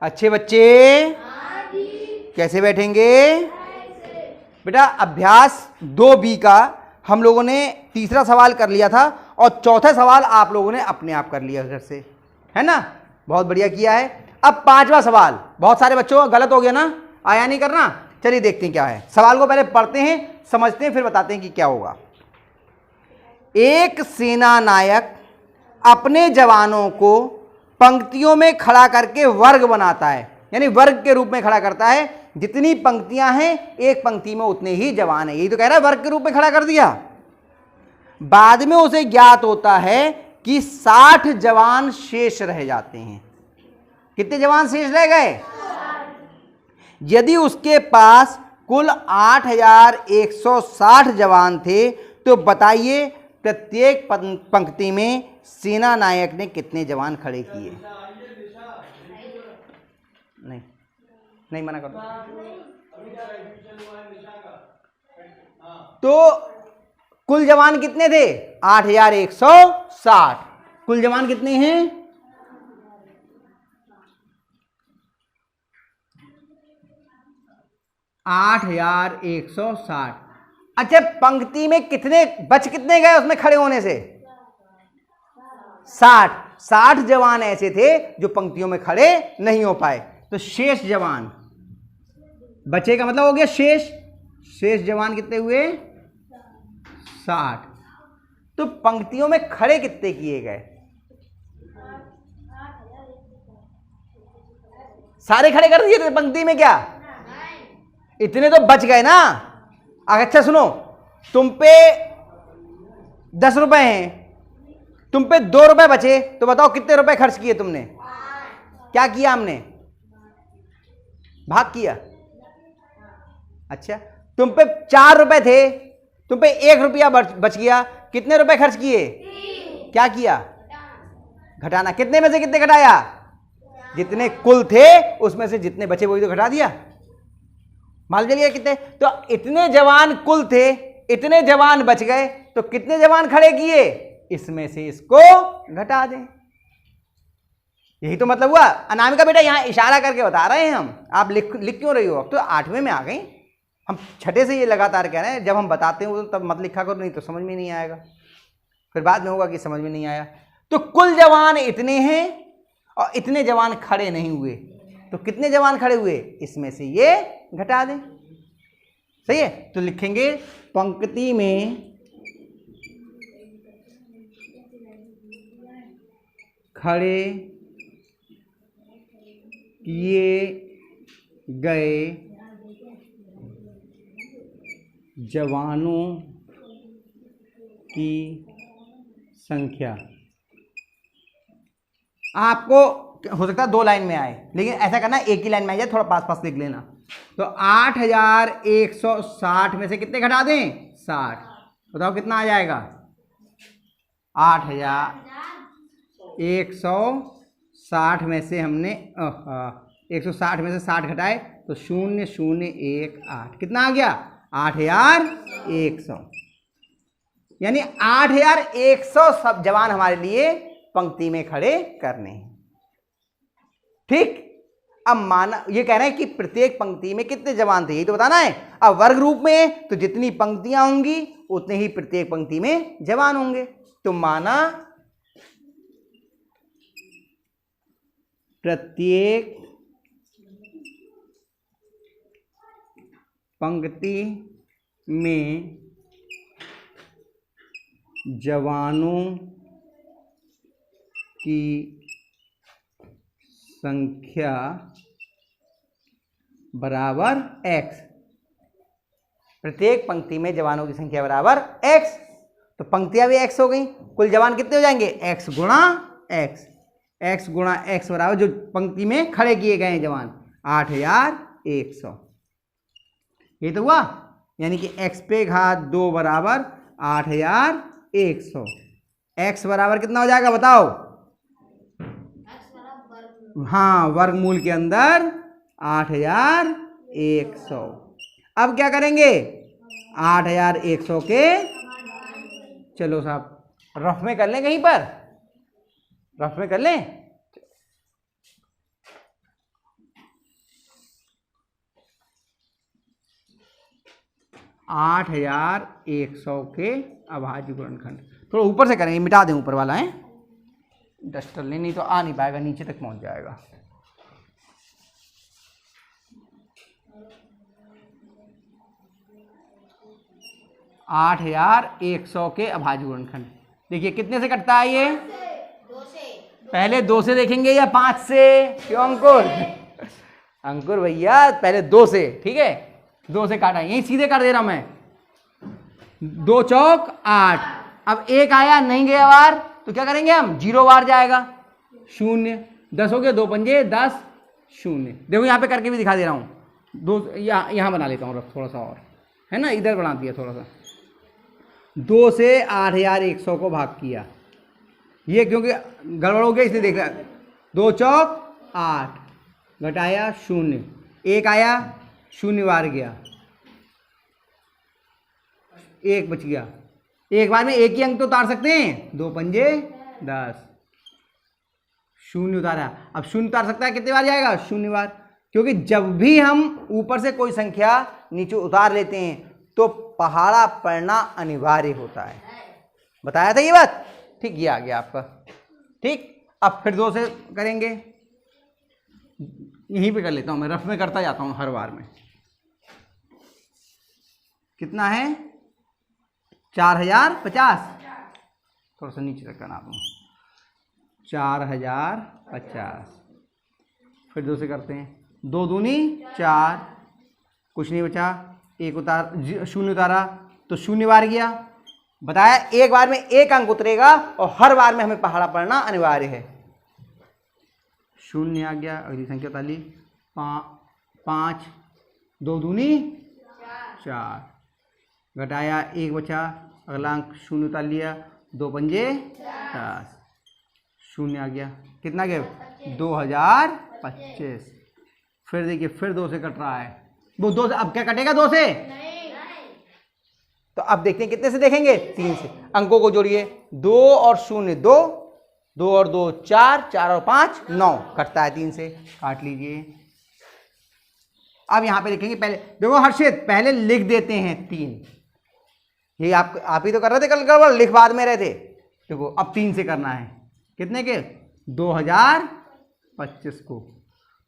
अच्छे बच्चे कैसे बैठेंगे बेटा? अभ्यास 2B का हम लोगों ने तीसरा सवाल कर लिया था और चौथा सवाल आप लोगों ने अपने आप कर लिया घर से, है ना? बहुत बढ़िया किया है। अब 5वां सवाल, बहुत सारे बच्चों गलत हो गया ना, आया नहीं करना। चलिए देखते हैं क्या है। सवाल को पहले पढ़ते हैं, समझते हैं, फिर बताते हैं कि क्या होगा। एक सेना नायक अपने जवानों को पंक्तियों में खड़ा करके वर्ग बनाता है, यानी वर्ग के रूप में खड़ा करता है। जितनी पंक्तियां हैं एक पंक्ति में उतने ही जवान है, यही तो कह रहा है, वर्ग के रूप में खड़ा कर दिया। बाद में उसे ज्ञात होता है कि 60 जवान शेष रह जाते हैं। कितने जवान शेष रह गए? यदि उसके पास कुल 8160 जवान थे तो बताइए प्रत्येक पंक्ति में सेना नायक ने कितने जवान खड़े किए? नहीं नहीं, मना कर दो। तो कुल जवान कितने थे? 8160। कुल जवान कितने हैं? 8160। अच्छा, पंक्ति में कितने कितने गए उसमें खड़े होने से? 60 जवान ऐसे थे जो पंक्तियों में खड़े नहीं हो पाए, तो शेष जवान बचे का मतलब हो गया शेष जवान कितने हुए? 60। तो पंक्तियों में खड़े कितने किए गए? सारे खड़े कर दिए थे पंक्ति में क्या? इतने तो बच गए ना। अच्छा सुनो, तुम पे 10 रुपए हैं, तुम पे 2 रुपए बचे, तो बताओ कितने रुपए खर्च किए तुमने? क्या किया हमने? भाग किया। अच्छा, तुम पे 4 रुपए थे, तुम पे 1 रुपया बच गया, कितने रुपए खर्च किए? क्या किया? घटाना। कितने में से कितने घटाया? जितने कुल थे उसमें से जितने बचे वही तो घटा दिया। मालूम चलिए कितने? तो इतने जवान कुल थे, इतने जवान बच गए, तो कितने जवान खड़े किए? इसमें से इसको घटा दें। यही तो मतलब हुआ। अनामिका बेटा यहां इशारा करके बता रहे हैं हम, आप लिख क्यों रही हो? अब तो 8वें में आ गई, हम 6ठे से ये लगातार कह रहे हैं। जब हम बताते हैं तब मत लिखा करो, नहीं तो समझ में नहीं आएगा, फिर बाद में होगा कि समझ में नहीं आया। तो कुल जवान इतने हैं और इतने जवान खड़े नहीं हुए, तो कितने जवान खड़े हुए? इसमें से ये घटा दें। सही है, तो लिखेंगे पंक्ति में खड़े किए गए जवानों की संख्या। आपको हो सकता है 2 लाइन में आए, लेकिन ऐसा करना एक ही लाइन में आ जाए, थोड़ा पास पास लिख लेना। तो 8160 में से कितने घटा दें? 60। बताओ कितना आ जाएगा? 8160 में से हमने 160 में से 60 घटाए तो 0018, कितना आ गया? 8100। यानी 8100 सब जवान हमारे लिए पंक्ति में खड़े करने हैं। ठीक, अब माना ये कह रहे हैं कि प्रत्येक पंक्ति में कितने जवान थे, यही तो बताना है। अब वर्ग रूप में तो जितनी पंक्तियां होंगी उतने ही प्रत्येक पंक्ति में जवान होंगे। तो माना प्रत्येक पंक्ति में जवानों की संख्या बराबर x। प्रत्येक पंक्ति में जवानों की संख्या बराबर x, तो पंक्तियां भी x हो गई। कुल जवान कितने हो जाएंगे? x गुणा x। x गुणा x बराबर जो पंक्ति में खड़े किए गए हैं जवान 8100। ये तो हुआ, यानी कि x पे घात 2 बराबर 8100। x बराबर कितना हो जाएगा बताओ? हाँ, वर्गमूल के अंदर 8100। अब क्या करेंगे? 8100 के, चलो साहब रफ में कर लें, कहीं पर रफ में कर लें। 8100 के अभाज्य गुणनखंड। थोड़ा ऊपर से करेंगे, मिटा दें ऊपर वाला है, डस्टर ले, नहीं तो आ नहीं पाएगा, नीचे तक पहुंच जाएगा। आठ 8100 के अभाज्य गुणनखंड। देखिए कितने से कटता है ये? 2 से। पहले 2 से देखेंगे या 5 से? क्यों अंकुर? अंकुर भैया पहले 2 से, ठीक है, 2 से काटा, यही सीधे कर दे रहा हूं मैं। 2 चौक 8। अब 1 आया नहीं गया वार, तो क्या करेंगे हम? 0 वार जाएगा, 0। 10 हो गया, 2 पंजे 10, 0। देखो यहाँ पे करके भी दिखा दे रहा हूँ। 2 यहाँ बना लेता हूँ थोड़ा सा और, है ना, इधर बना दिया थोड़ा सा। 2 से 8100 को भाग किया, ये क्योंकि गड़बड़ हो गया इसलिए देख रहा। 2 चौक 8, घटाया 0, 1 आया, 0 वार गया, 1 बच गया। एक बार में एक ही अंक तो उतार सकते हैं, 2 पंजे 10, 0 उतारा। अब 0 उतार सकता है, कितने बार जाएगा? 0 बार, क्योंकि जब भी हम ऊपर से कोई संख्या नीचे उतार लेते हैं तो पहाड़ा पड़ना अनिवार्य होता है। बताया था ये बात, ठीक, ये आ गया आपका, ठीक। अब फिर 2 से करेंगे, यहीं पे कर लेता हूं मैं, रफ में करता जाता हूं हर बार में। कितना है? 4050, थोड़ा सा नीचे तक करना दूँ, 4050। फिर 2 से करते हैं, 2 दूनी 4, कुछ नहीं बचा, 1 उतार, 0 उतारा तो 0 बार गया। बताया एक बार में 1 अंक उतरेगा और हर बार में हमें पहाड़ा पड़ना अनिवार्य है। 0 आ गया, अगली संख्या उतार ली, 5, 2 दूनी 4, घटाया 1 बचा, अगला अंक 0 उतार लिया, 2 पंजे 10, 0 आ गया, कितना गया? 2025। फिर देखिए फिर 2 से कट रहा है, वो 2 से, अब क्या कटेगा 2 से? तो अब देखते हैं कितने से देखेंगे? 3 से। अंकों को जोड़िए, 2 और 0 2, 2 और 2 4, 4 और 5 9, कटता है 3 से, काट लीजिए। अब यहां पे लिखेंगे, पहले देखो हर्षित, पहले लिख देते हैं 3, ये आप ही तो कर रहे थे कल, गड़बड़ लिख बाद में रहे थे। देखो अब 3 से करना है, कितने के? 2025 को,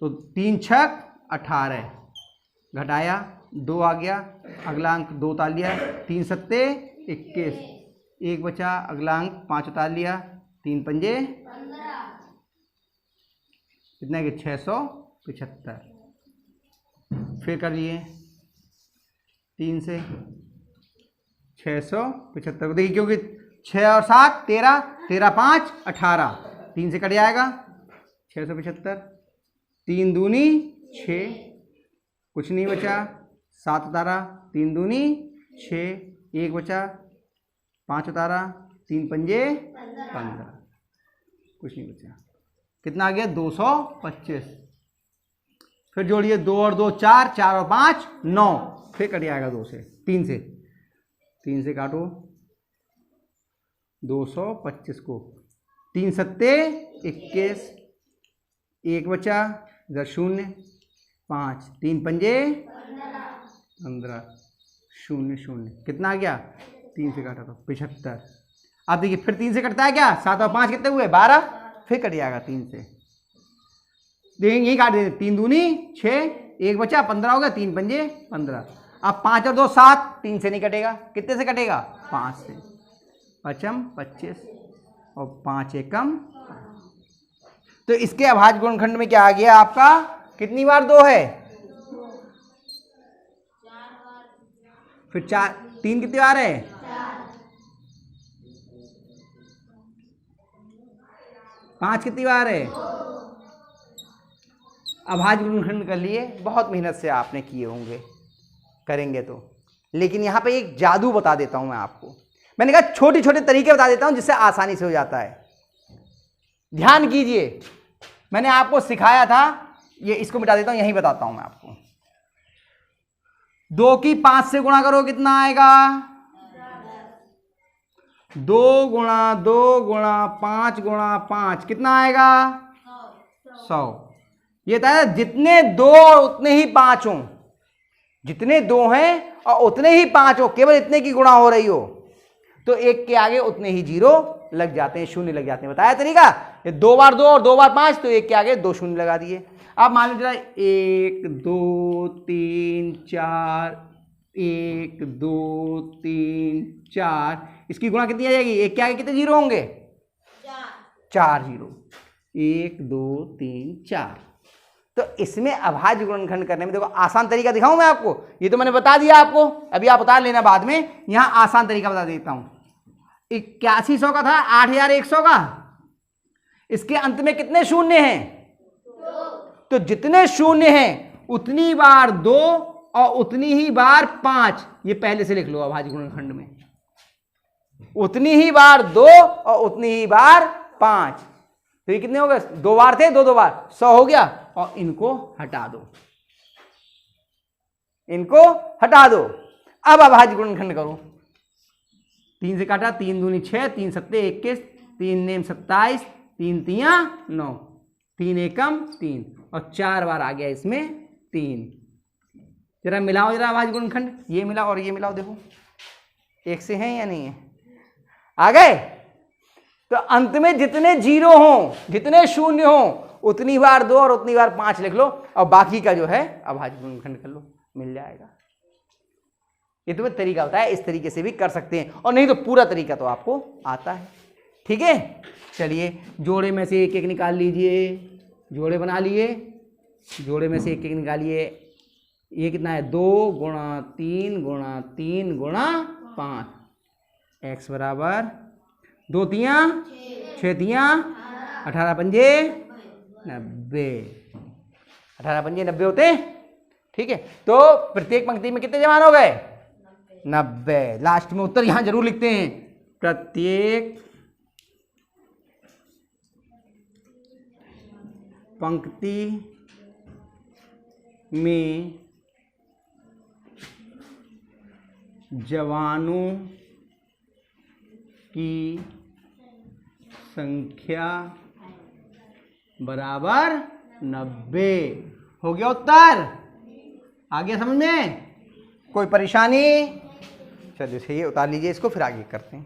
तो 3 छक 18, घटाया 2 आ गया, अगला अंक 2 उतार लिया, 3 सत्ते 21, 1 बचा, अगला अंक 5 उतार लिया, 3 पंजे 15, कितने के? 675। फिर कर लिए 3 से 675 को, देखिए क्योंकि 6 और 7 13, 13 5 18, 3 से कट जाएगा, 675। 3 दूनी 6, कुछ नहीं बचा, 7 उतारा, 3 दूनी 6, 1 बचा, 5 उतारा, 3 पंजे 15, कुछ नहीं बचा, कितना आ गया? 225। फिर जोड़िए, 2 और 2 4, 4 और 5 9, फिर कट जाएगा 2 से, 3 से, 3 से काटो 225 को, 3 सत्ते 21, 1 बचा, इधर 0 5, 3 पंजे 15, 0 0, कितना आ गया? 3 से काटा तो 75। अब देखिए फिर 3 से कटता है क्या? 7 और 5 कितने हुए? 12, फिर कट जाएगा 3 से, देखेंगे यही काट देते, 3 दूनी 6, 1 बचा, 15 हो गया, 3 पंजे 15। अब 5 और 2 7, 3 से नहीं कटेगा, कितने से कटेगा? 5 से, 5 25 और 5 एकम। तो इसके अभाज्य गुणनखंड में क्या आ गया आपका? कितनी बार 2 है? फिर 4, 3 कितनी बार है? 5 कितनी बार है? अभाज्य गुणनखंड कर लिए, बहुत मेहनत से आपने किए होंगे, करेंगे तो। लेकिन यहाँ पे एक जादू बता देता हूँ मैं आपको, मैंने कहा छोटे छोटे तरीके बता देता हूँ जिससे आसानी से हो जाता है। ध्यान कीजिए, मैंने आपको सिखाया था, ये इसको मिटा देता हूँ, यहीं बताता हूँ मैं आपको। 2 की 5 से गुणा करो, कितना आएगा? 2 गुणा 2 गुणा 5 गुणा 5, कितना आएगा? 100। ये था जितने 2 और उतने ही 5 हों, जितने 2 हैं और उतने ही 5 हो, केवल इतने की गुणा हो रही हो, तो 1 के आगे उतने ही 0 लग जाते हैं, शून्य लग जाते हैं। बताया तरीका? ये 2 बार 2 और 2 बार 5, तो 1 के आगे 2 शून्य लगा दिए। अब मान लीजिए 1 2 3 4, 1 2 3 4, इसकी गुणा कितनी आ जाएगी? 1 के आगे कितने 0 होंगे? 4 0, 1 2 3 4। तो इसमें अभाज्य गुणनखंड करने में देखो आसान तरीका दिखाऊं मैं आपको, ये तो मैंने बता दिया आपको, अभी आप उतार लेना बाद में। यहां आसान तरीका बता देता हूं। 8100 का था, 8100 का, इसके अंत में कितने शून्य हैं? 2। तो जितने शून्य हैं उतनी बार 2 और उतनी ही बार 5, ये पहले से लिख लो अभाज्य गुणनखंड में, उतनी ही बार 2 और उतनी ही बार 5। तो ये कितने हो गए? 2 बार थे, 2 बार 100 हो गया। और इनको हटा दो, इनको हटा दो। अब अभाज्य गुणनखंड करो। 3 से काटा, 3 दूनी 6, 3 सत्ते 21, 3 नेम 27, 3 तियां 9, 3 एकम 3, और 4 बार आ गया इसमें 3। जरा मिलाओ जरा अभाज्य गुणनखंड, ये मिलाओ और ये मिलाओ, देखो एक से हैं या नहीं है? आ गए? तो अंत में जितने 0 हो, जितने शून्य हो, उतनी बार 2 और उतनी बार 5 लिख लो, और बाकी का जो है अभाज्य गुणनखंड कर लो, मिल जाएगा। ये तुम्हें तरीका होता है, इस तरीके से भी कर सकते हैं, और नहीं तो पूरा तरीका तो आपको आता है। ठीक है, चलिए जोड़े में से एक एक निकाल लीजिए। जोड़े बना लिए, जोड़े में से एक एक निकालिए। ये कितना है? 2 गुणा 3 गुणा 3 गुणा 5, x बराबर 2 तियां 6 तियां 18 पंजे 90, 18 पंजे 90 होते हैं। ठीक है, तो प्रत्येक पंक्ति में कितने जवान हो गए? 90। लास्ट में उत्तर यहां जरूर लिखते हैं, प्रत्येक पंक्ति में जवानों की संख्या बराबर 90। हो गया उत्तर? आ गया समझ में? कोई परेशानी? चलिए सही है, उतार लीजिए इसको, फिर आगे करते हैं।